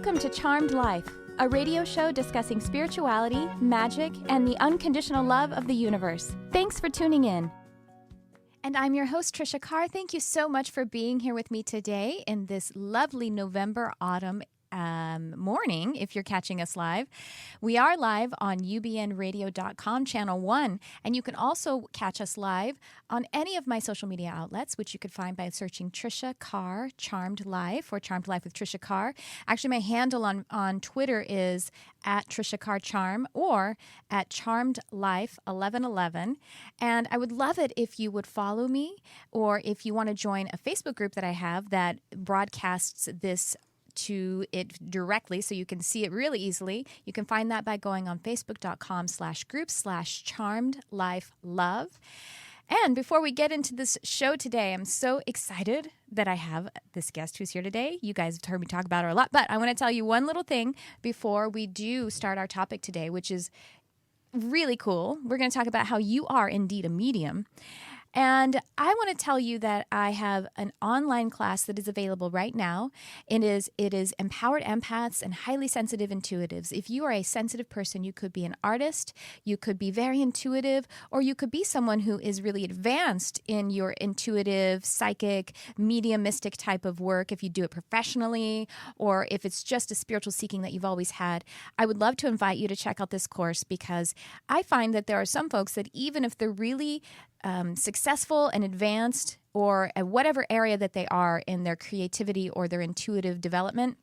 Welcome to Charmed Life, a radio show discussing spirituality, magic, and the unconditional love of the universe. Thanks for tuning in. And I'm your host, Tricia Carr. Thank you so much for being here with me today in this lovely November autumn morning, if you're catching us live. We are live on ubnradio.com, channel 1, and you can also catch us live on any of my social media outlets, which you could find by searching Tricia Carr, Charmed Life, or Charmed Life with Tricia Carr. Actually, my handle on Twitter is at Tricia Carr Charm or at Charmed Life 1111. And I would love it if you would follow me, or if you want to join a Facebook group that I have that broadcasts this to it directly so you can see it really easily. You can find that by going on facebook.com/group/charmedlifelove. And before we get into this show today, I'm so excited that I have this guest who's here today. You guys have heard me talk about her a lot, but I want to tell you one little thing before we do start our topic today, which is really cool. We're going to talk about how you are indeed a medium. And I want to tell you that I have an online class that is available right now. It is Empowered Empaths and Highly Sensitive Intuitives. If you are a sensitive person, you could be an artist, you could be very intuitive, or you could be someone who is really advanced in your intuitive, psychic, mediumistic type of work if you do it professionally, or if it's just a spiritual seeking that you've always had. I would love to invite you to check out this course, because I find that there are some folks that even if they're really successful and advanced, or at whatever area that they are in their creativity or their intuitive development,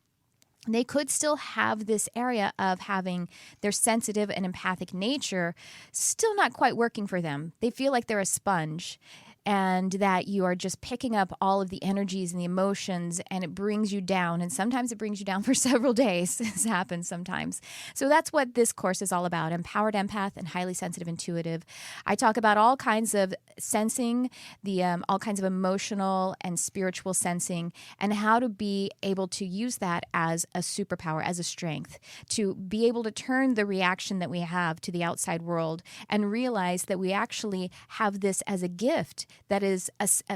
they could still have this area of having their sensitive and empathic nature still not quite working for them. They feel like they're a sponge, and that you are just picking up all of the energies and the emotions, and it brings you down. And sometimes it brings you down for several days. This happens sometimes. So that's what this course is all about, Empowered Empath and Highly Sensitive Intuitive. I talk about all kinds of sensing, all kinds of emotional and spiritual sensing, and how to be able to use that as a superpower, as a strength, to be able to turn the reaction that we have to the outside world and realize that we actually have this as a gift. That is,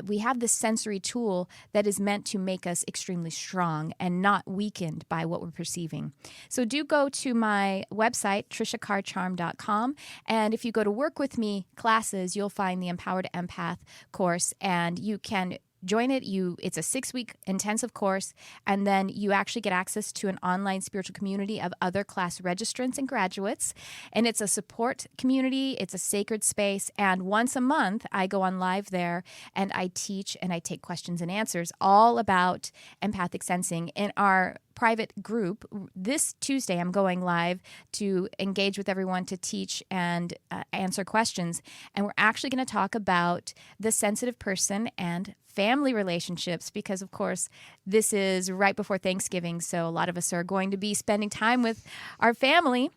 we have this sensory tool that is meant to make us extremely strong and not weakened by what we're perceiving. So do go to my website, triciacarcharm.com, and if you go to Work With Me classes, you'll find the Empowered Empath course, and you can join it. It's a 6-week intensive course, and then you actually get access to an online spiritual community of other class registrants and graduates. And it's a support community. It's a sacred space. And once a month, I go on live there, and I teach and I take questions and answers all about empathic sensing. In our private group, this Tuesday, I'm going live to engage with everyone to teach and answer questions. And we're actually going to talk about the sensitive person and family relationships, because, of course, this is right before Thanksgiving, so a lot of us are going to be spending time with our family,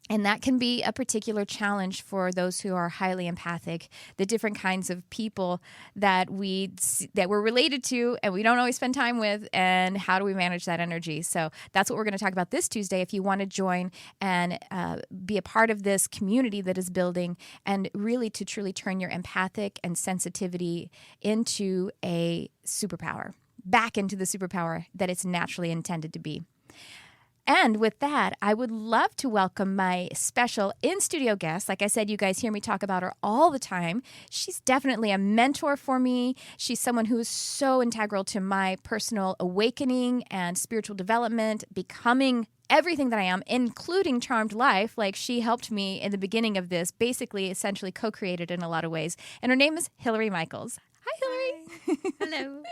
and that can be a particular challenge for those who are highly empathic, the different kinds of people that we're related to and we don't always spend time with, and how do we manage that energy. So that's what we're going to talk about this Tuesday. If you want to join and be a part of this community that is building, and really to truly turn your empathic and sensitivity into a superpower, back into the superpower that it's naturally intended to be. And with that, I would love to welcome my special in-studio guest. Like I said, you guys hear me talk about her all the time. She's definitely a mentor for me. She's someone who is so integral to my personal awakening and spiritual development, becoming everything that I am, including Charmed Life. Like, she helped me in the beginning of this, basically, essentially co-created in a lot of ways. And her name is Hillary Michaels. Hi, Hillary. Hi. Hello.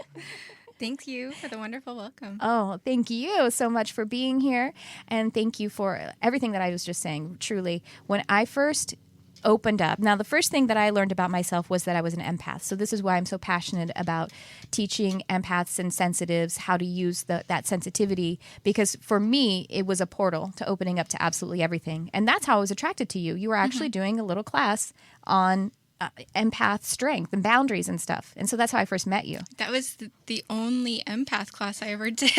Thank you for the wonderful welcome. Oh, thank you so much for being here. And thank you for everything that I was just saying. Truly, when I first opened up, now the first thing that I learned about myself was that I was an empath. So this is why I'm so passionate about teaching empaths and sensitives how to use that sensitivity, because for me, it was a portal to opening up to absolutely everything. And that's how I was attracted to you. You were actually doing a little class on empath strength and boundaries and stuff. And so that's how I first met you. That was the only empath class I ever did.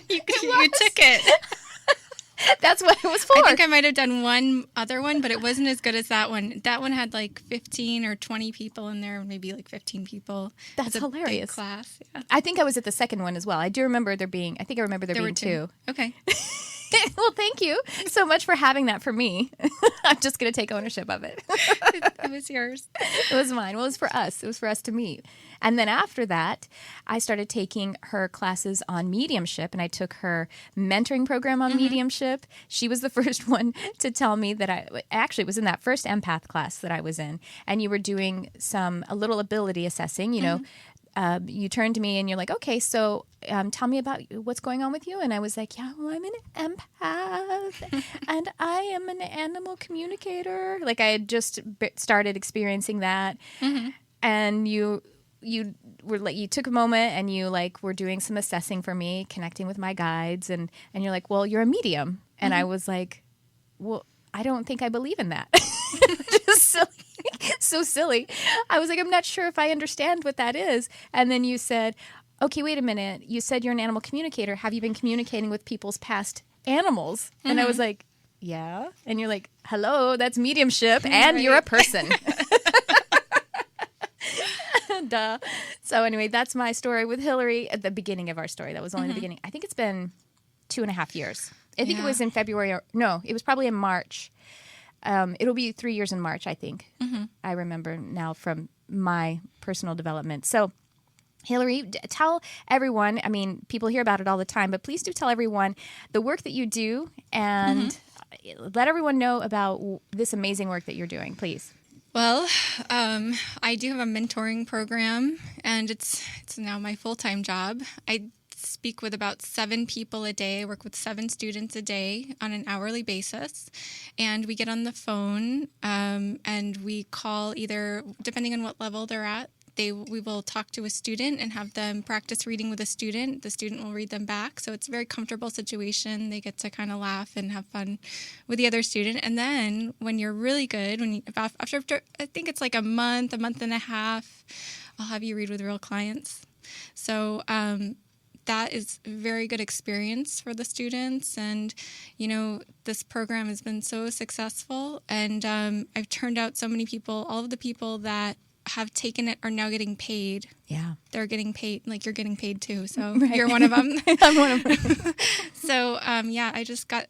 You took it. That's what it was for. I think I might have done one other one, but it wasn't as good as that one. That one had like 15 or 20 people in there, maybe like 15 people. That's It's a hilarious. big class. Yeah. I think I was at the second one as well. I remember there being two. Okay. Well, thank you so much for having that for me. I'm just going to take ownership of it. It was yours. It was mine. Well, it was for us. It was for us to meet. And then after that, I started taking her classes on mediumship, and I took her mentoring program on mediumship. She was the first one to tell me that it was in that first empath class that I was in, and you were doing a little ability assessing, you know. You turned to me and you're like, okay, so tell me about what's going on with you. And I was like, yeah, well, I'm an empath and I am an animal communicator. Like I had just started experiencing that. Mm-hmm. And you were like, you took a moment and you like were doing some assessing for me, connecting with my guides. And you're like, well, you're a medium. And I was like, well, I don't think I believe in that. Just silly. So silly. I was like, I'm not sure if I understand what that is. And then you said, okay, wait a minute. You said you're an animal communicator. Have you been communicating with people's past animals? Mm-hmm. And I was like, yeah. And you're like, hello, that's mediumship. And right. You're a person. Duh. So anyway, that's my story with Hillary at the beginning of our story. That was only the beginning. I think it's been 2.5 years. I think it was in February. No, it was probably in March. It'll be 3 years in March, I think. Mm-hmm. I remember now from my personal development. So, Hillary, tell everyone, I mean, people hear about it all the time, but please do tell everyone the work that you do and let everyone know about this amazing work that you're doing, please. Well, I do have a mentoring program, and it's now my full-time job. I speak with about 7 people a day. I work with 7 students a day on an hourly basis. And we get on the phone and we call either, depending on what level they're at, we will talk to a student and have them practice reading with a student. The student will read them back. So it's a very comfortable situation. They get to kind of laugh and have fun with the other student. And then when you're really good, after I think it's like a month and a half, I'll have you read with real clients. So that is a very good experience for the students. And, you know, this program has been so successful. And I've turned out so many people. All of the people that have taken it are now getting paid. Yeah. They're getting paid, like you're getting paid too. So right. You're one of them. I'm one of them. So, I just got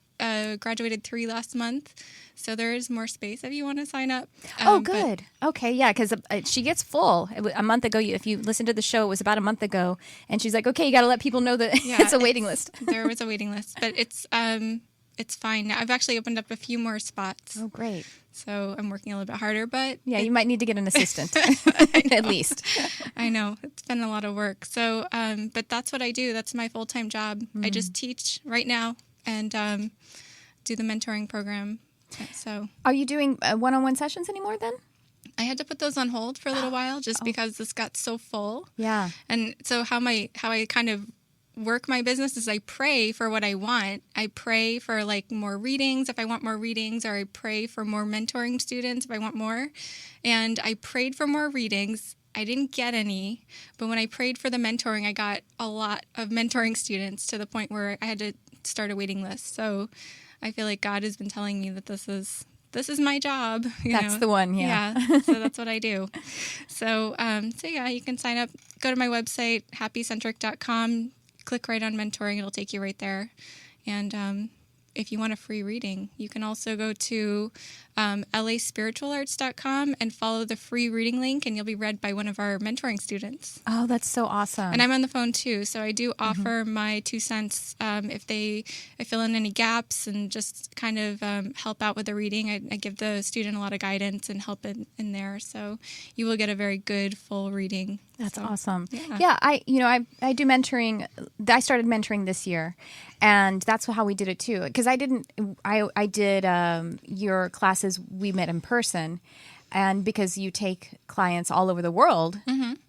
graduated 3 last month. So there is more space if you want to sign up. Oh, good. Okay, yeah, because she gets full. A month ago, if you listened to the show, it was about a month ago. And she's like, okay, you got to let people know that it's a waiting list. There was a waiting list. But it's fine now. I've actually opened up a few more spots. Oh, great. So I'm working a little bit harder, but... Yeah, you might need to get an assistant, at least. I know. It's been a lot of work. So, but that's what I do. That's my full-time job. I just teach right now and do the mentoring program. So, are you doing one-on-one sessions anymore then? I had to put those on hold for a little while just because this got so full. Yeah. And so how I kind of work my business is I pray for what I want. I pray for like more readings if I want more readings, or I pray for more mentoring students if I want more. And I prayed for more readings. I didn't get any, but when I prayed for the mentoring, I got a lot of mentoring students to the point where I had to start a waiting list. So I feel like God has been telling me that this is my job. That's the one, yeah. Yeah, so that's what I do. So yeah, you can sign up. Go to my website, happycentric.com. Click right on mentoring. It'll take you right there. And if you want a free reading, you can also go to laspiritualarts.com and follow the free reading link, and you'll be read by one of our mentoring students. Oh, that's so awesome. And I'm on the phone too, so I do offer my 2 cents if I fill in any gaps and just kind of help out with the reading. I give the student a lot of guidance and help in there, so you will get a very good full reading. That's awesome. Yeah, I do mentoring. I started mentoring this year, and that's how we did it too. Because I did your classes. We met in person, and because you take clients all over the world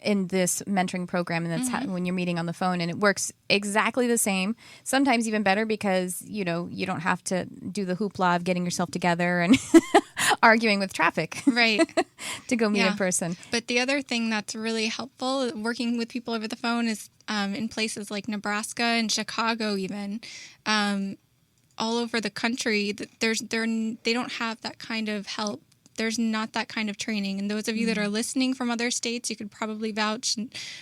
in this mentoring program, and that's when you're meeting on the phone, and it works exactly the same. Sometimes even better because you don't have to do the hoopla of getting yourself together and arguing with traffic, right? To go meet in person. But the other thing that's really helpful working with people over the phone is in places like Nebraska and Chicago, even. all over the country, they don't have that kind of help. There's not that kind of training. And those of you that are listening from other states, you could probably vouch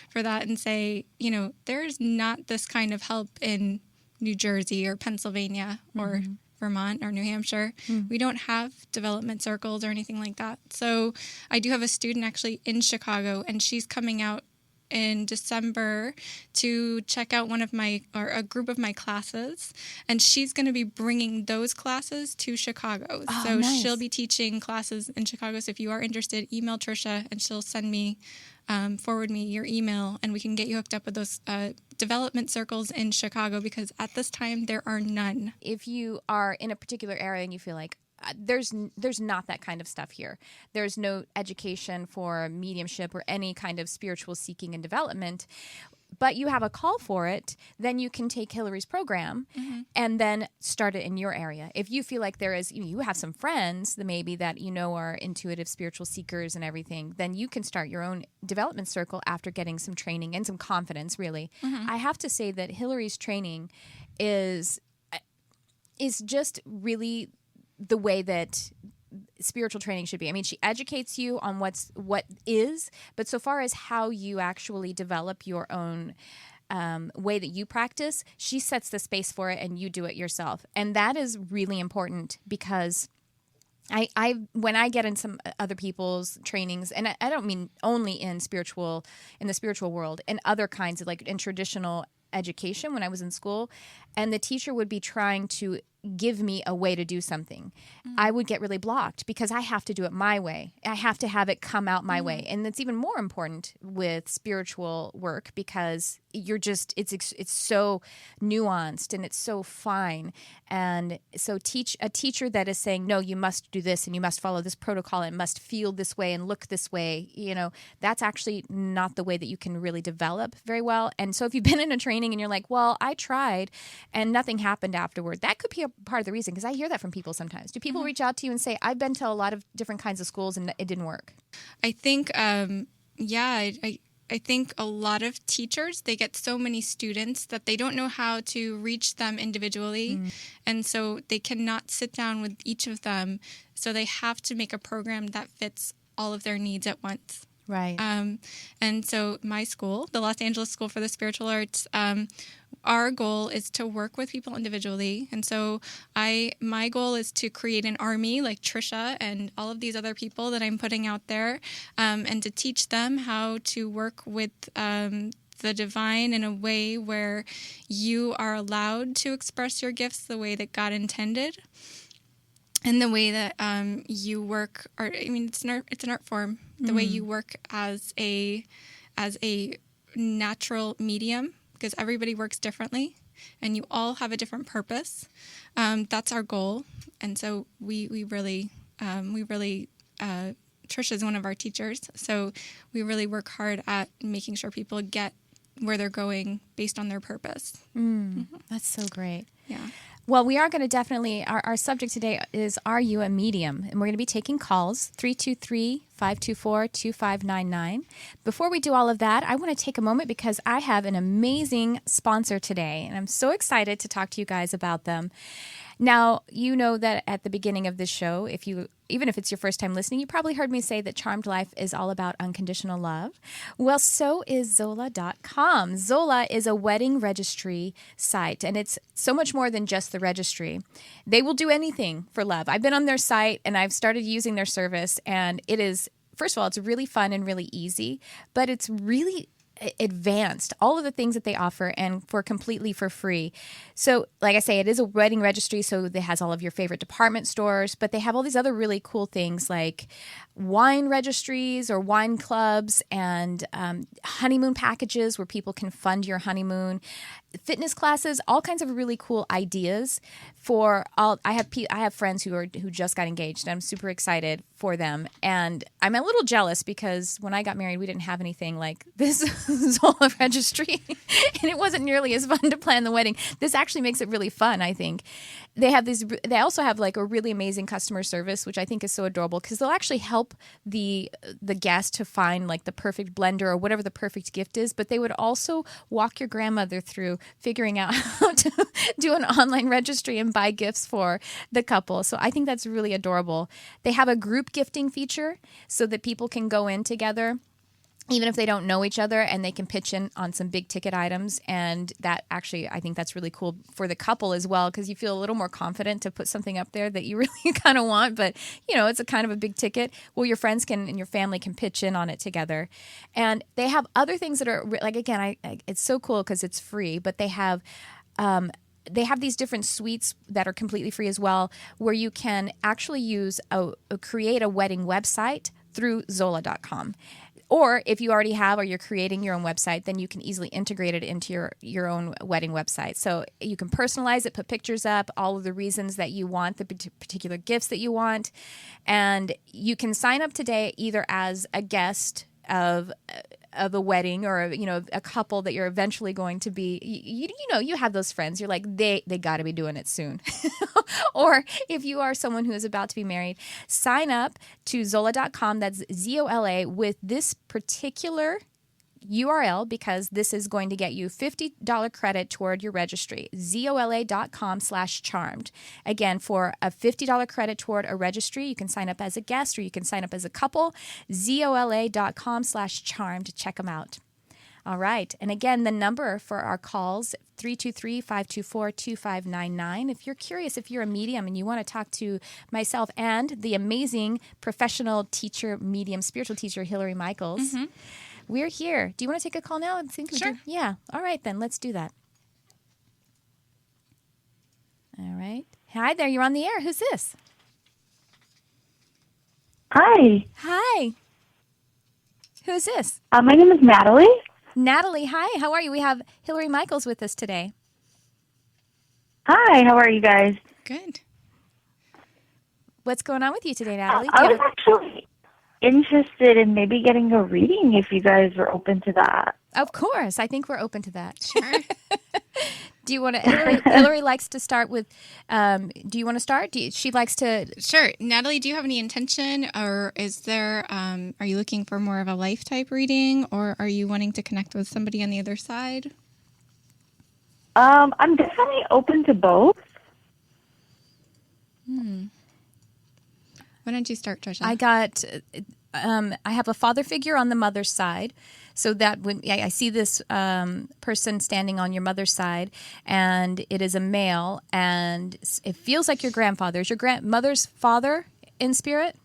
for that and say, there's not this kind of help in New Jersey or Pennsylvania or Vermont or New Hampshire. We don't have development circles or anything like that. So I do have a student actually in Chicago, and she's coming out in December to check out a group of my classes, and she's going to be bringing those classes to Chicago. So nice. She'll be teaching classes in Chicago. So if you are interested, email Tricia, and she'll forward me your email, and we can get you hooked up with those development circles in Chicago, because at this time there are none. If you are in a particular area and you feel like there's not that kind of stuff here, there's no education for mediumship or any kind of spiritual seeking and development, but you have a call for it, then you can take Hillary's program and then start it in your area. If you feel like there is, you have some friends that maybe that are intuitive spiritual seekers and everything, then you can start your own development circle after getting some training and some confidence, really. I have to say that Hillary's training is just really the way that spiritual training should be. I mean, she educates you on what is, but so far as how you actually develop your own way that you practice, she sets the space for it and you do it yourself. And that is really important, because I when I get in some other people's trainings, and I don't mean only in the spiritual world, in other kinds of, like, in traditional education when I was in school, and the teacher would be trying to give me a way to do something, I would get really blocked because I have to do it my way. I have to have it come out my way. And it's even more important with spiritual work, because it's so nuanced and it's so fine. And so a teacher that is saying, no, you must do this and you must follow this protocol and must feel this way and look this way, that's actually not the way that you can really develop very well. And so if you've been in a training and you're like, well, I tried and nothing happened afterward, that could be a part of the reason, because I hear that from people sometimes. Do people reach out to you and say, I've been to a lot of different kinds of schools and it didn't work? I think, I think a lot of teachers, they get so many students that they don't know how to reach them individually. And so they cannot sit down with each of them. So they have to make a program that fits all of their needs at once. Right. And so my school, the Los Angeles School for the Spiritual Arts, our goal is to work with people individually. And so my goal is to create an army like Tricia and all of these other people that I'm putting out there, and to teach them how to work with the divine in a way where you are allowed to express your gifts the way that God intended. And the way that you work, it's an art form. The way you work as a natural medium, because everybody works differently, and you all have a different purpose. That's our goal, and so we really Tricia is one of our teachers, so we really work hard at making sure people get where they're going based on their purpose. That's so great. Yeah. Well, we are going to definitely, our subject today is, are you a medium? And we're going to be taking calls, 323-524-2599. Before we do all of that, I want to take a moment because I have an amazing sponsor today, and I'm so excited to talk to you guys about them. Now, you know that at the beginning of this show, even if it's your first time listening, you probably heard me say that Charmed Life is all about unconditional love. Well, so is Zola.com. Zola is a wedding registry site, and it's so much more than just the registry. They will do anything for love. I've been on their site, and I've started using their service, and it is, first of all, it's really fun and really easy, but it's really advanced, all of the things that they offer, and completely for free. So like I say, it is a wedding registry, so it has all of your favorite department stores, but they have all these other really cool things like wine registries or wine clubs, and honeymoon packages where people can fund your honeymoon, fitness classes, all kinds of really cool ideas for all. I have friends who just got engaged, and I'm super excited for them. And I'm a little jealous because when I got married, we didn't have anything like this Zola registry, and it wasn't nearly as fun to plan the wedding. This actually makes it really fun, I think. They also have like a really amazing customer service, which I think is so adorable because they'll actually help the guest to find like the perfect blender or whatever the perfect gift is. But they would also walk your grandmother through figuring out how to do an online registry and buy gifts for the couple. So I think that's really adorable. They have a group gifting feature so that people can go in together, even if they don't know each other, and they can pitch in on some big ticket items. And that actually, I think that's really cool for the couple as well, because you feel a little more confident to put something up there that you really kind of want, but it's a kind of a big ticket. Well, your friends can and your family can pitch in on it together. And they have other things that are like, again, it's so cool because it's free, but they have these different suites that are completely free as well, where you can actually create a wedding website through Zola.com. Or if you already have or you're creating your own website, then you can easily integrate it into your own wedding website. So you can personalize it, put pictures up, all of the reasons that you want, the particular gifts that you want. And you can sign up today either as a guest of a wedding or a couple that you're eventually going to be. You have those friends. You're like, they got to be doing it soon. Or if you are someone who is about to be married, sign up to Zola.com. That's ZOLA with this particular URL, because this is going to get you $50 credit toward your registry. ZOLA.com/charmed. Again, for a $50 credit toward a registry, you can sign up as a guest or you can sign up as a couple. ZOLA.com/charmed. Check them out. All right. And again, the number for our calls, 323-524-2599. If you're curious, if you're a medium and you want to talk to myself and the amazing professional teacher, medium, spiritual teacher, Hillary Michaels, we're here. Do you want to take a call now? Sure. Yeah. All right, then. Let's do that. All right. Hi there. You're on the air. Who's this? Hi. Hi. Who's this? My name is Natalie. Natalie, hi. How are you? We have Hillary Michaels with us today. Hi, how are you guys? Good. What's going on with you today, Natalie? I was actually interested in maybe getting a reading if you guys were open to that. Of course. I think we're open to that. Sure. Do you want to? Hillary likes to start with. Do you want to start? She likes to. Sure. Natalie, do you have any intention, or is there? Are you looking for more of a life type reading, or are you wanting to connect with somebody on the other side? I'm definitely open to both. Why don't you start, Tricia? I have a father figure on the mother's side. So that when I see this person standing on your mother's side, and it is a male, and it feels like your grandfather. Is your grandmother's father in spirit?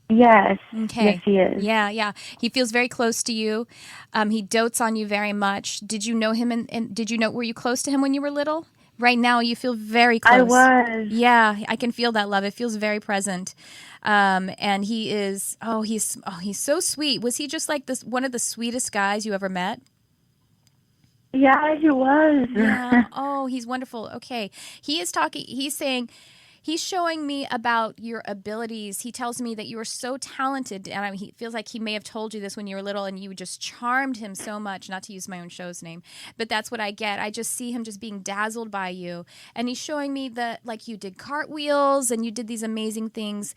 Yes. Okay. Yes, he is. Yeah. He feels very close to you. He dotes on you very much. Did you know him? And were you close to him when you were little? Right now, you feel very close. I was. Yeah, I can feel that love. It feels very present. And he is, he's so sweet. Was he just like this, one of the sweetest guys you ever met? Yeah, he was. Yeah. Oh, he's wonderful. Okay. He's saying, he's showing me about your abilities. He tells me that you are so talented. And he feels like he may have told you this when you were little and you just charmed him so much, not to use my own show's name, but that's what I get. I just see him just being dazzled by you. And he's showing me that like you did cartwheels and you did these amazing things,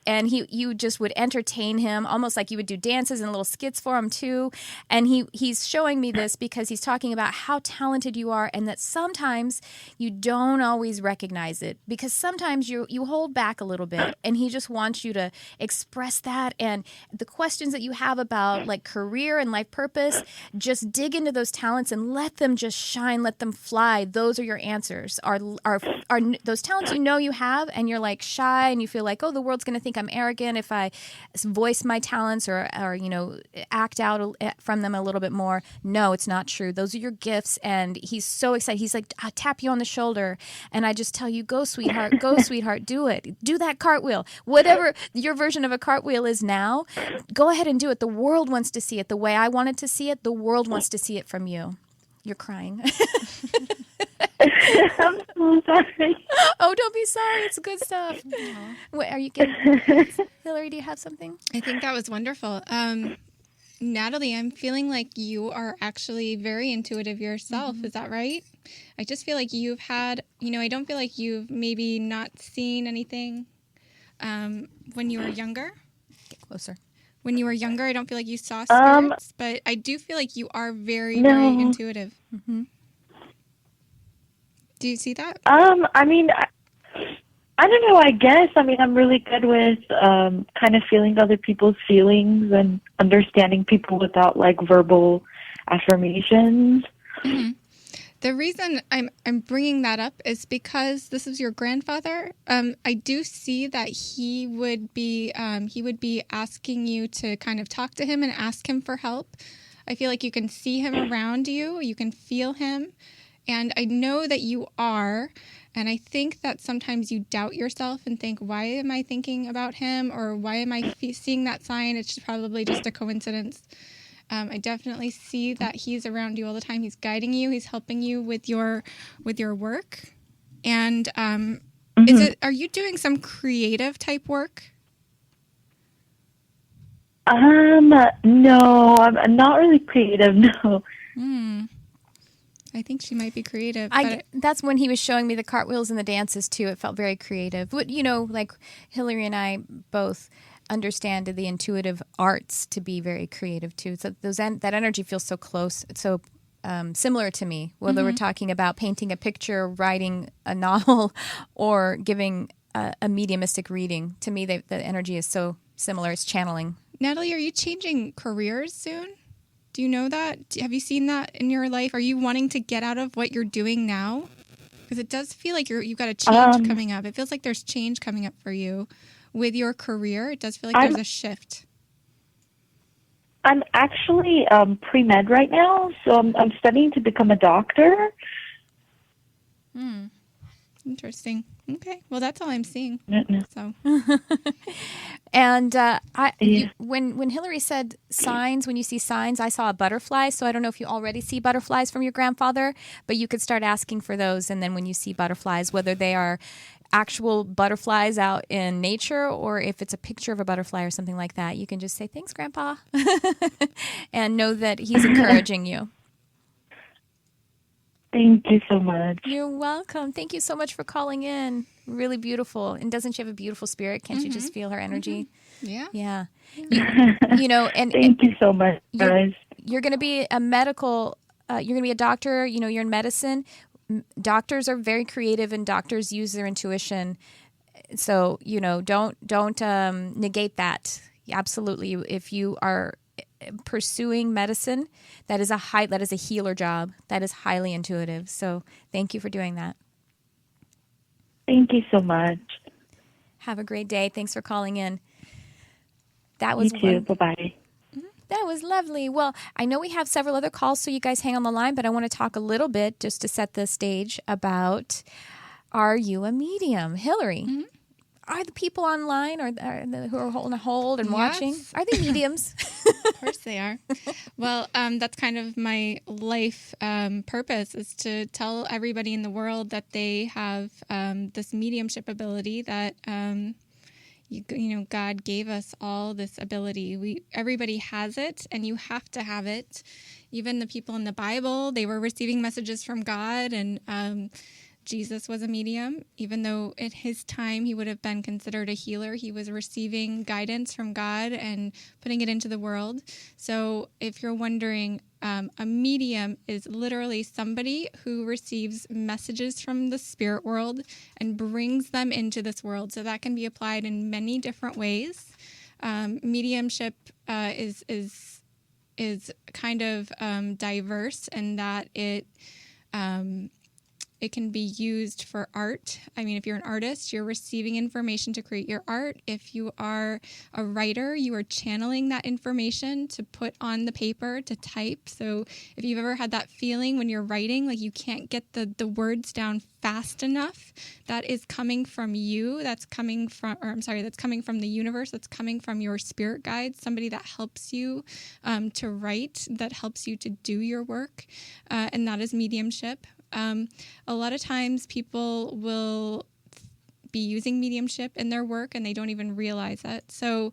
and you just would entertain him almost like you would do dances and little skits for him too. And he's showing me this because he's talking about how talented you are and that sometimes you don't always recognize it. Because sometimes you hold back a little bit, and he just wants you to express that. And the questions that you have about like career and life purpose, just dig into those talents and let them just shine, let them fly. Those are your answers. Are those talents you have, and you're like shy, and you feel like, oh, the world's going to think I'm arrogant if I voice my talents or act out from them a little bit more. No, it's not true. Those are your gifts, and he's so excited. He's like, I'll tap you on the shoulder, and I just tell you, go, sweetheart, do it. Do that cartwheel. Whatever your version of a cartwheel is now, go ahead and do it. The world wants to see it the way I wanted to see it. The world wants to see it from you. You're crying. I'm so sorry. Oh, don't be sorry. It's good stuff. What, are you getting? Hillary, do you have something? I think that was wonderful. Natalie, I'm feeling like you are actually very intuitive yourself. Is that right? I just feel like you've had, I don't feel like you've maybe not seen anything when you were younger. Get closer. When you were younger, I don't feel like you saw Um, spirits, but I do feel like you are very, very no. intuitive. Mm-hmm. Do you see that? I mean, I don't know, I guess. I mean, I'm really good with kind of feeling other people's feelings and understanding people without, like, verbal affirmations. Mm-hmm. The reason I'm bringing that up is because this is your grandfather. I do see that he would be asking you to kind of talk to him and ask him for help. I feel like you can see him around you, you can feel him, and I know that you are. And I think that sometimes you doubt yourself and think, why am I thinking about him, or why am I seeing that sign? It's probably just a coincidence. I definitely see that he's around you all the time. He's guiding you. He's helping you with your work. And are you doing some creative type work? No, I'm not really creative, no. I think she might be creative. That's when he was showing me the cartwheels and the dances too. It felt very creative. But, like Hillary and I both understand the intuitive arts to be very creative too. So that energy feels so close. It's so similar to me, whether we're talking about painting a picture, writing a novel, or giving a mediumistic reading. To me, the energy is so similar. It's channeling. Natalie, are you changing careers soon? Do you know that? Have you seen that in your life? Are you wanting to get out of what you're doing now? Because it does feel like you've got a change coming up. It feels like there's change coming up for you with your career. It does feel like there's a shift. I'm actually pre-med right now, so I'm studying to become a doctor. Interesting. Okay. Well, that's all I'm seeing. So. And when Hillary said signs, when you see signs, I saw a butterfly. So I don't know if you already see butterflies from your grandfather, but you could start asking for those. And then when you see butterflies, whether they are actual butterflies out in nature or if it's a picture of a butterfly or something like that, you can just say, thanks, Grandpa, and know that he's encouraging you. Thank you so much. You're welcome. Thank you so much for calling in. Really beautiful. And doesn't she have a beautiful spirit? Can't you just feel her energy? Yeah. Yeah. And thank you so much, guys. You're going to be a medical, you're going to be a doctor, you're in medicine. Doctors are very creative and doctors use their intuition. So, don't negate that. Absolutely. If you are pursuing medicine, that is a healer job. That is highly intuitive. So thank you for doing that. Thank you so much. Have a great day. Thanks for calling in. That was you too. Bye-bye. That was lovely. Well, I know we have several other calls, so you guys hang on the line, but I want to talk a little bit just to set the stage about, are you a medium? Hillary, are the people online who are holding a hold and watching, are they mediums? Of course they are. Well, that's kind of my life purpose, is to tell everybody in the world that they have this mediumship ability, that God gave us all this ability. Everybody has it, and you have to have it. Even the people in the Bible, they were receiving messages from God, and Jesus was a medium. Even though at his time he would have been considered a healer, he was receiving guidance from God and putting it into the world. So if you're wondering, a medium is literally somebody who receives messages from the spirit world and brings them into this world. So that can be applied in many different ways. Mediumship is kind of diverse in that it can be used for art. I mean, if you're an artist, you're receiving information to create your art. If you are a writer, you are channeling that information to put on the paper, to type. So if you've ever had that feeling when you're writing, like you can't get the words down fast enough, that is coming from you. That's coming from the universe. That's coming from your spirit guides, somebody that helps you to write, that helps you to do your work. And that is mediumship. A lot of times people will be using mediumship in their work and they don't even realize it. So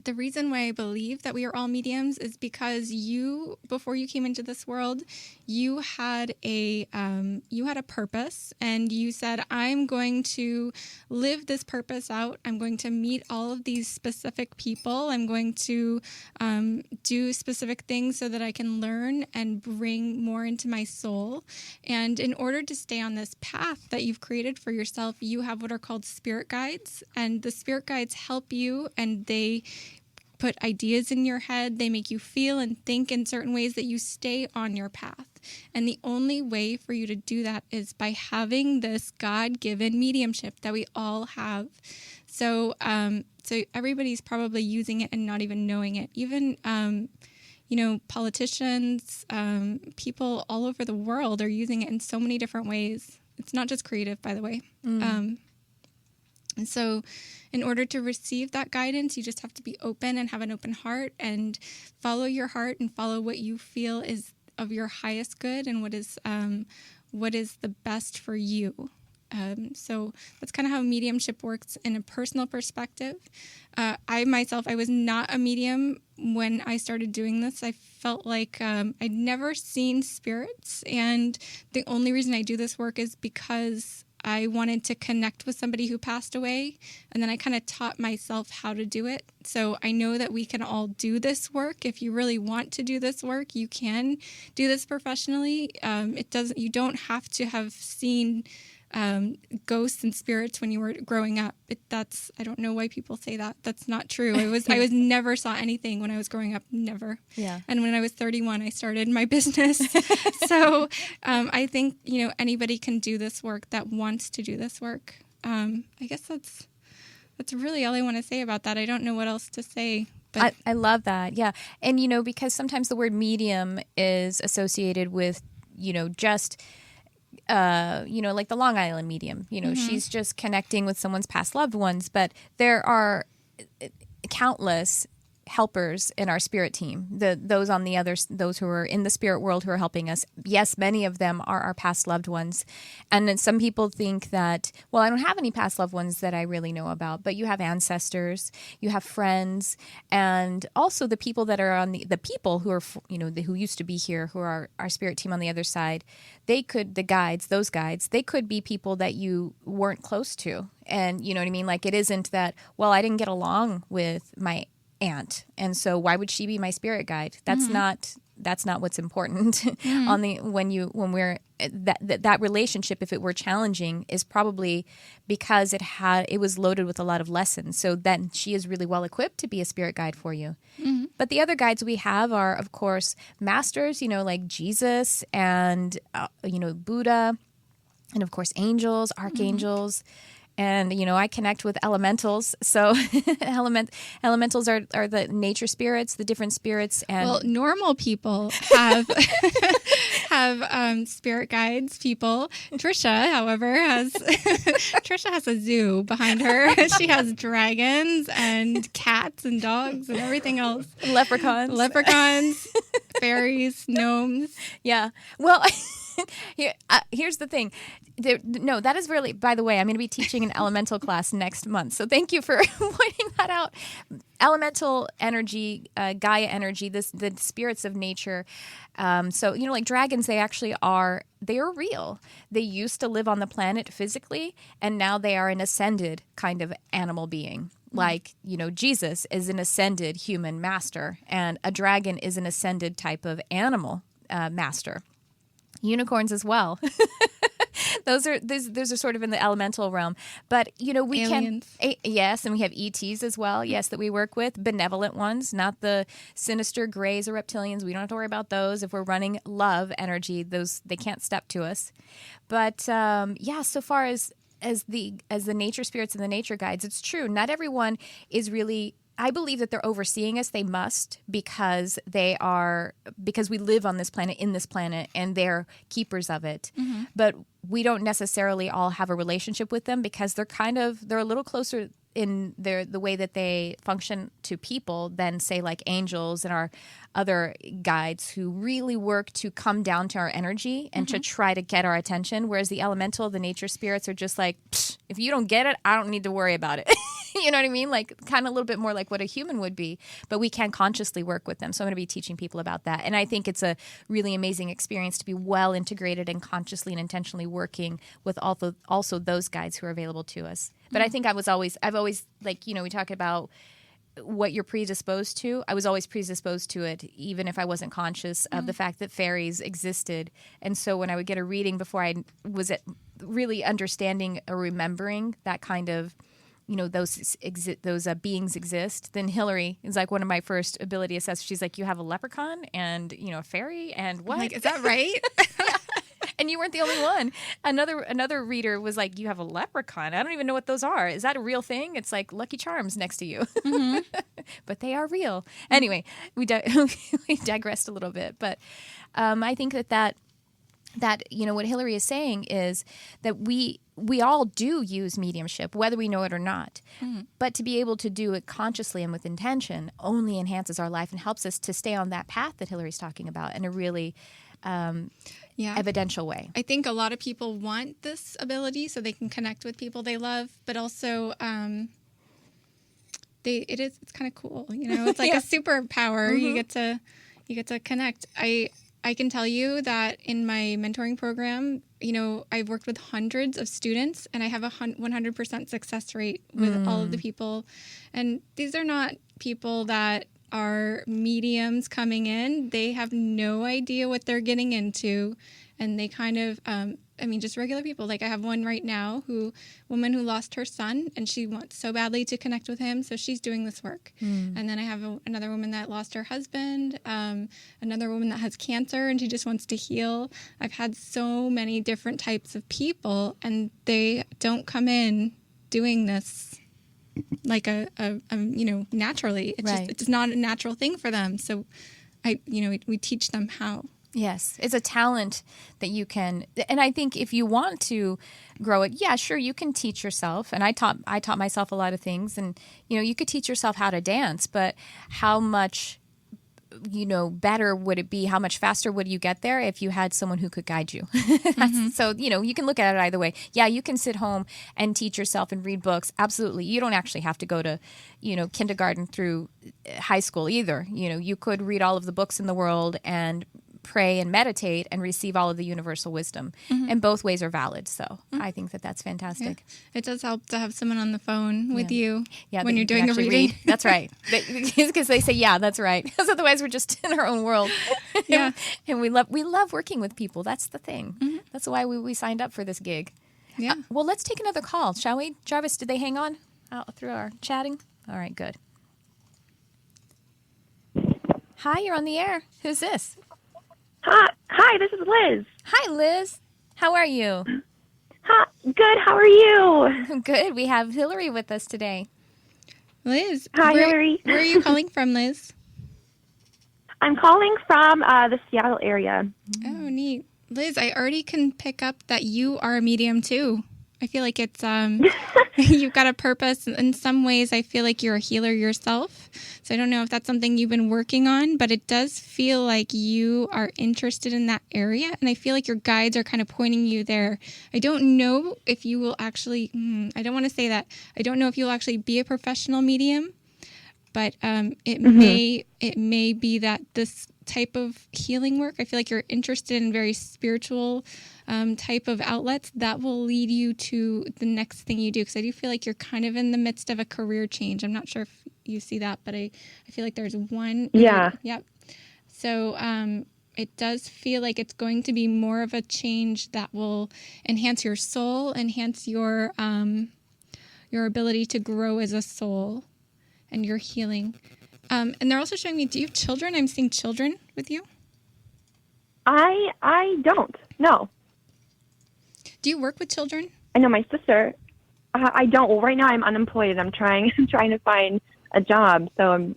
the reason why I believe that we are all mediums is because you, before you came into this world, you had a purpose, and you said, I'm going to live this purpose out. I'm going to meet all of these specific people. I'm going to do specific things so that I can learn and bring more into my soul. And in order to stay on this path that you've created for yourself, you have what are called spirit guides, and the spirit guides help you, and they put ideas in your head. They make you feel and think in certain ways that you stay on your path. And the only way for you to do that is by having this God-given mediumship that we all have. So everybody's probably using it and not even knowing it. Even, politicians, people all over the world are using it in so many different ways. It's not just creative, by the way. And so in order to receive that guidance, you just have to be open and have an open heart and follow your heart and follow what you feel is of your highest good and what is the best for you. So that's kind of how mediumship works in a personal perspective. I was not a medium when I started doing this. I felt like I'd never seen spirits, and the only reason I do this work is because I wanted to connect with somebody who passed away, and then I kind of taught myself how to do it. So I know that we can all do this work. If you really want to do this work, you can do this professionally. You don't have to have seen ghosts and spirits when you were growing up. I don't know why people say that. That's not true. I never saw anything when I was growing up. Never. Yeah. And when I was 31, I started my business. So I think, anybody can do this work that wants to do this work. I guess that's really all I want to say about that. I don't know what else to say. But I love that. Yeah. And, because sometimes the word medium is associated with, just like the Long Island medium, she's just connecting with someone's past loved ones, but there are countless helpers in our spirit team, those who are in the spirit world who are helping us. Yes, many of them are our past loved ones. And then some people think that, well, I don't have any past loved ones that I really know about, but you have ancestors, you have friends, and also the people that are on the people who are, who used to be here, who are our spirit team on the other side. Those guides, they could be people that you weren't close to. And you know what I mean? Like, it isn't that, well, I didn't get along with my aunt, and so why would she be my spirit guide? That's not what's important. When we're that relationship, if it were challenging, is probably because it was loaded with a lot of lessons. So then she is really well equipped to be a spirit guide for you. Mm-hmm. But the other guides we have are, of course, masters, like Jesus and Buddha, and of course angels, archangels. And, I connect with elementals. So elementals are the nature spirits, the different spirits. And well, normal people have have spirit guides. People. Tricia, however, has a zoo behind her. She has dragons and cats and dogs and everything else. Leprechauns, fairies, gnomes. Yeah. Well, here's the thing. That is really, by the way, I'm going to be teaching an elemental class next month. So thank you for pointing that out. Elemental energy, Gaia energy, the spirits of nature. So, like dragons, they are real. They used to live on the planet physically, and now they are an ascended kind of animal being. Like, Jesus is an ascended human master, and a dragon is an ascended type of animal master. Unicorns as well. Those are sort of in the elemental realm. But, Aliens. Yes, and we have ETs as well, yes, that we work with. Benevolent ones, not the sinister greys or reptilians. We don't have to worry about those. If we're running love energy, they can't step to us. But, so far as the nature spirits and the nature guides, it's true. Not everyone is really... I believe that they're overseeing us. They must, because we live on this planet, and they're keepers of it. Mm-hmm. But we don't necessarily all have a relationship with them, because they're a little closer in the way that they function to people than, say, like angels and our other guides, who really work to come down to our energy and to try to get our attention. Whereas the nature spirits are just like, if you don't get it, I don't need to worry about it. You know what I mean? Like kind of a little bit more like what a human would be, but we can consciously work with them. So I'm going to be teaching people about that. And I think it's a really amazing experience to be well integrated and consciously and intentionally working with also those guides who are available to us. But I think I've always like, we talk about what you're predisposed to. I was always predisposed to it, even if I wasn't conscious of the fact that fairies existed. And so when I would get a reading before I was really understanding or remembering that kind of, those beings exist, then Hillary is like one of my first ability assessors. She's like, you have a leprechaun and, a fairy and what? I'm like, is that right? And you weren't the only one. Another reader was like, you have a leprechaun. I don't even know what those are. Is that a real thing? It's like Lucky Charms next to you. Mm-hmm. But they are real. Anyway, we digressed a little bit. But I think that what Hillary is saying is that we all do use mediumship, whether we know it or not. Mm. But to be able to do it consciously and with intention only enhances our life and helps us to stay on that path that Hillary's talking about in a really evidential way. I think a lot of people want this ability so they can connect with people they love, but also it's kind of cool. It's like a superpower. Mm-hmm. You get to connect. I can tell you that in my mentoring program, I've worked with hundreds of students and I have a 100% success rate with all of the people. And these are not people that are mediums coming in. They have no idea what they're getting into. And they kind of, just regular people. Like I have one right now woman who lost her son and she wants so badly to connect with him. So she's doing this work. Mm. And then I have another woman that lost her husband, another woman that has cancer and she just wants to heal. I've had so many different types of people and they don't come in doing this like naturally. It's right. It's not a natural thing for them. So we teach them how. Yes, it's a talent that you can, and I think if you want to grow it, yeah, sure, you can teach yourself. And I taught myself a lot of things, and you could teach yourself how to dance, but how much better would it be? How much faster would you get there if you had someone who could guide you? Mm-hmm. So, you can look at it either way. Yeah, you can sit home and teach yourself and read books. Absolutely. You don't actually have to go to, kindergarten through high school either. You could read all of the books in the world and pray and meditate and receive all of the universal wisdom. Mm-hmm. And both ways are valid. So I think that that's fantastic. Yeah. It does help to have someone on the phone with you when you're doing a reading. Read. That's right. Because they say, yeah, that's right. Because otherwise we're just in our own world. Yeah. And we love working with people. That's the thing. Mm-hmm. That's why we signed up for this gig. Yeah. Well, let's take another call, shall we? Jarvis, did they hang on through our chatting? All right, good. Hi, you're on the air. Who's this? Hi, this is Liz. Hi, Liz. How are you? Hi, good. How are you? Good. We have Hillary with us today. Liz. Hi, Hillary. Where are you calling from, Liz? I'm calling from the Seattle area. Oh, neat. Liz, I already can pick up that you are a medium, too. I feel like it's, you've got a purpose. In some ways, I feel like you're a healer yourself. So I don't know if that's something you've been working on, but it does feel like you are interested in that area. And I feel like your guides are kind of pointing you there. I don't know if you will actually, I don't want to say that. I don't know if you'll actually be a professional medium, but it may be that this type of healing work, I feel like you're interested in very spiritual type of outlets that will lead you to the next thing you do. Because I do feel like you're kind of in the midst of a career change. I'm not sure if you see that, but I feel like there's one. Yeah. Yep. So it does feel like it's going to be more of a change that will enhance your soul, enhance your ability to grow as a soul and your healing. And they're also showing me, do you have children? I'm seeing children with you. I don't. No. Do you work with children? I know my sister. I don't. Well, right now I'm unemployed and I'm trying to find a job. So I'm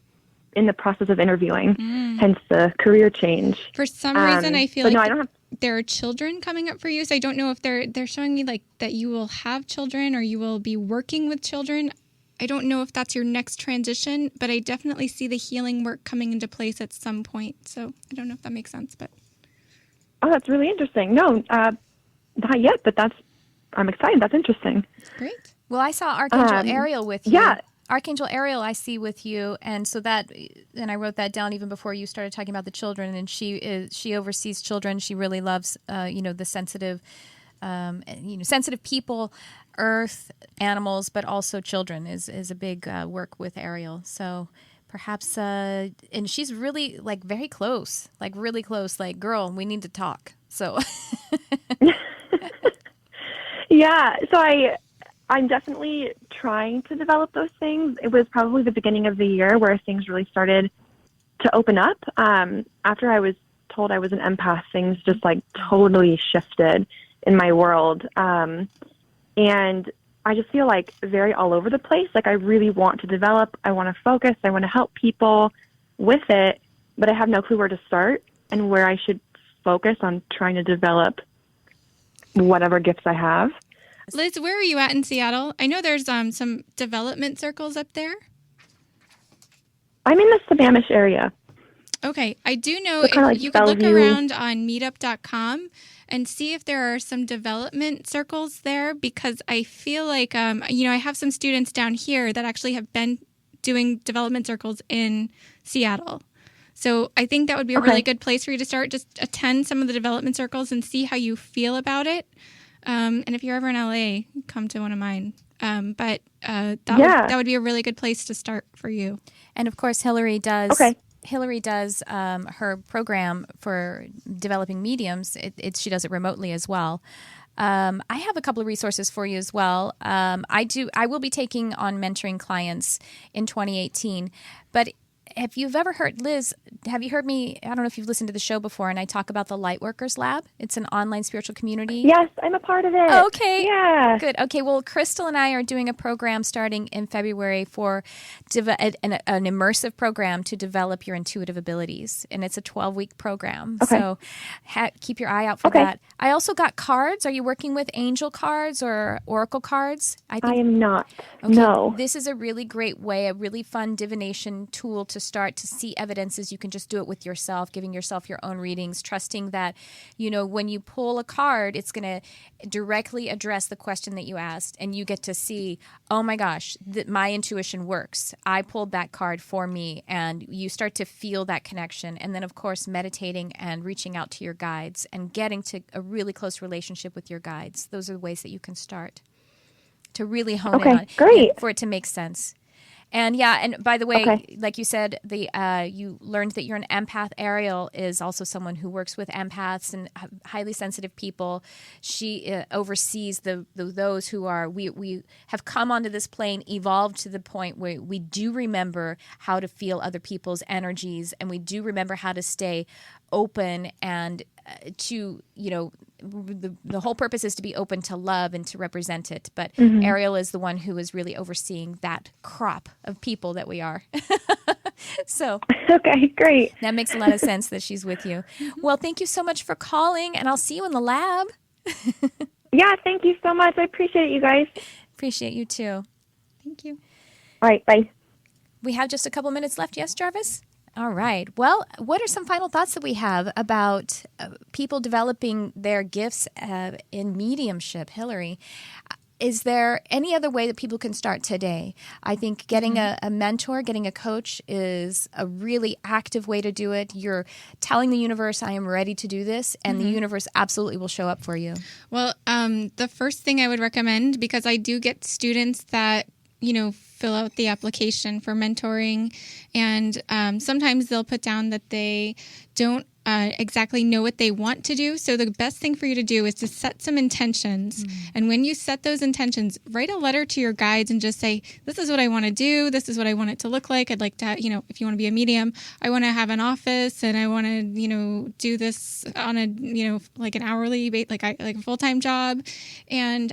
in the process of interviewing, hence the career change. For some reason, I feel like I don't have... there are children coming up for you. So I don't know if they're showing me like that you will have children or you will be working with children. I don't know if that's your next transition, but I definitely see the healing work coming into place at some point. So I don't know if that makes sense, but. Oh, that's really interesting. No, not yet, but I'm excited. That's interesting. Great. Well, I saw Archangel Ariel with you. Yeah. Archangel Ariel, I see with you, and so that, and I wrote that down even before you started talking about the children. And she oversees children. She really loves, the sensitive, sensitive people, earth, animals, but also children is a big work with Ariel. So perhaps, and she's really like very close, like girl, we need to talk. So Yeah, so I'm definitely trying to develop those things. It was probably the beginning of the year where things really started to open up. After I was told I was an empath, things just like totally shifted in my world. And I just feel like very all over the place. Like I really want to develop. I want to focus. I want to help people with it, but I have no clue where to start and where I should focus on trying to develop whatever gifts I have. Liz, where are you at in Seattle? I know there's some development circles up there. I'm in the Sammamish area. Okay. I do know So kinda if like you could look Bellevue. around on meetup.com and see if there are some development circles there, because I feel like, I have some students down here that actually have been doing development circles in Seattle. So I think that would be a really good place for you to start. Just attend some of the development circles and see how you feel about it. And if you're ever in LA, come to one of mine. But that would be a really good place to start for you. And of course, Hillary does. Okay. Hillary does her program for developing mediums. She does it remotely as well. I have a couple of resources for you as well. I will be taking on mentoring clients in 2018, but if you've ever heard, Liz, have you heard me? I don't know if you've listened to the show before, and I talk about the Lightworkers Lab. It's an online spiritual community. Yes, I'm a part of it. Okay. Yeah. Good. Okay. Well, Crystal and I are doing a program starting in February for an immersive program to develop your intuitive abilities. And it's a 12-week program. Okay. So keep your eye out for that. I also got cards. Are you working with angel cards or oracle cards? I am not. Okay, No. this is a really great way, a really fun divination tool to start to see evidences. You can just do it with yourself, giving yourself your own readings, trusting that, when you pull a card, it's going to directly address the question that you asked, and you get to see, oh my gosh, my intuition works. I pulled that card for me, and you start to feel that connection. And then, of course, meditating and reaching out to your guides and getting to a really close relationship with your guides. Those are the ways that you can start to really hone in on it, great. for it to make sense. And and by the way, like you said, you learned that you're an empath. Ariel is also someone who works with empaths and highly sensitive people. She oversees those who are, we have come onto this plane, evolved to the point where we do remember how to feel other people's energies, and we do remember how to stay open and to, the whole purpose is to be open to love and to represent it. But Ariel is the one who is really overseeing that crop of people that we are. So Okay, great. that makes a lot of sense that she's with you. Well, thank you so much for calling, and I'll see you in the lab. Yeah, thank you so much. I appreciate it, you guys. Appreciate you too. Thank you. All right, bye. We have just a couple minutes left. Yes, Jarvis? All right. Well, what are some final thoughts that we have about people developing their gifts in mediumship, Hillary? Is there any other way that people can start today? I think getting a mentor, getting a coach is a really active way to do it. You're telling the universe, I am ready to do this, and the universe absolutely will show up for you. Well, the first thing I would recommend, because I do get students that fill out the application for mentoring, and sometimes they'll put down that they don't exactly know what they want to do. So the best thing for you to do is to set some intentions. And when you set those intentions, write a letter to your guides and just say, this is what I want to do. This is what I want it to look like. I'd like to, if you want to be a medium, I want to have an office, and I want to, do this on a, like an hourly base, like a full-time job. And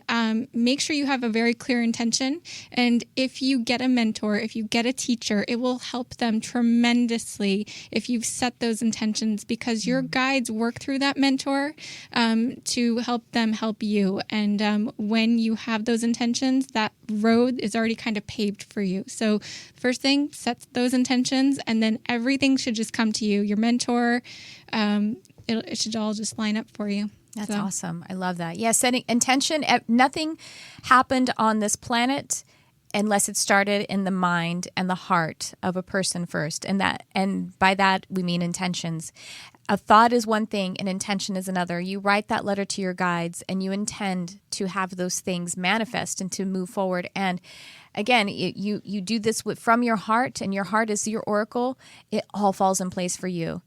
make sure you have a very clear intention. And if you get a mentor, if you get a teacher, it will help them tremendously if you've set those intentions, because your guides work through that mentor to help them help you. And when you have those intentions, that road is already kind of paved for you. So first thing, set those intentions, and then everything should just come to you. Your mentor, it should all just line up for you. That's awesome. I love that. Yeah, setting intention. Nothing happened on this planet unless it started in the mind and the heart of a person first. And by that we mean intentions. A thought is one thing, an intention is another. You write that letter to your guides and you intend to have those things manifest and to move forward. And again, you do this from your heart, and your heart is your oracle. It all falls in place for you.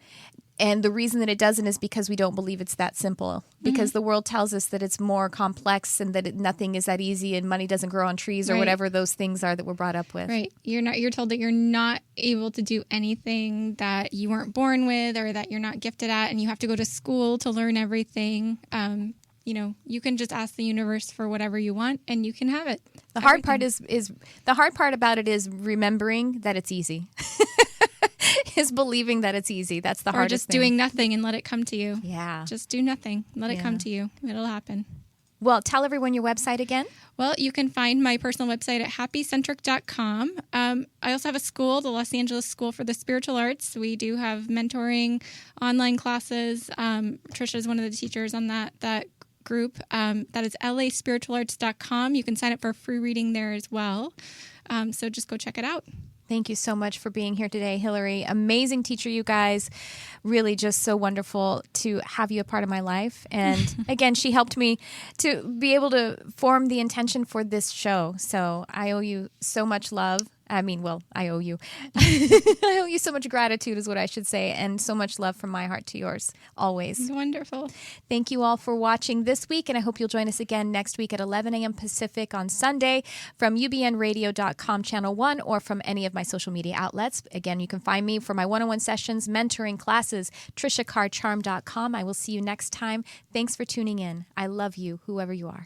And the reason that it doesn't is because we don't believe it's that simple. Because the world tells us that it's more complex and that nothing is that easy and money doesn't grow on trees or whatever those things are that we're brought up with. Right. You're told that you're not able to do anything that you weren't born with or that you're not gifted at, and you have to go to school to learn everything. You can just ask the universe for whatever you want and you can have it. The hard part is the hard part about it is remembering that it's easy. Is believing that it's easy. That's the hardest Or just thing. doing nothing and let it come to you. Yeah. Just do nothing. Let it come to you. It'll happen. Well, tell everyone your website again. Well, you can find my personal website at happycentric.com. I also have a school, the Los Angeles School for the Spiritual Arts. We do have mentoring, online classes. Tricia is one of the teachers on that group. That is laspiritualarts.com. You can sign up for a free reading there as well. So just go check it out. Thank you so much for being here today, Hillary. Amazing teacher, you guys. Really just so wonderful to have you a part of my life. And again, she helped me to be able to form the intention for this show. So I owe you so much love. I owe you. I owe you so much gratitude is what I should say, and so much love from my heart to yours, always. Wonderful. Thank you all for watching this week, and I hope you'll join us again next week at 11 a.m. Pacific on Sunday from ubnradio.com Channel 1 or from any of my social media outlets. Again, you can find me for my one-on-one sessions, mentoring classes, triciacarcharm.com. I will see you next time. Thanks for tuning in. I love you, whoever you are.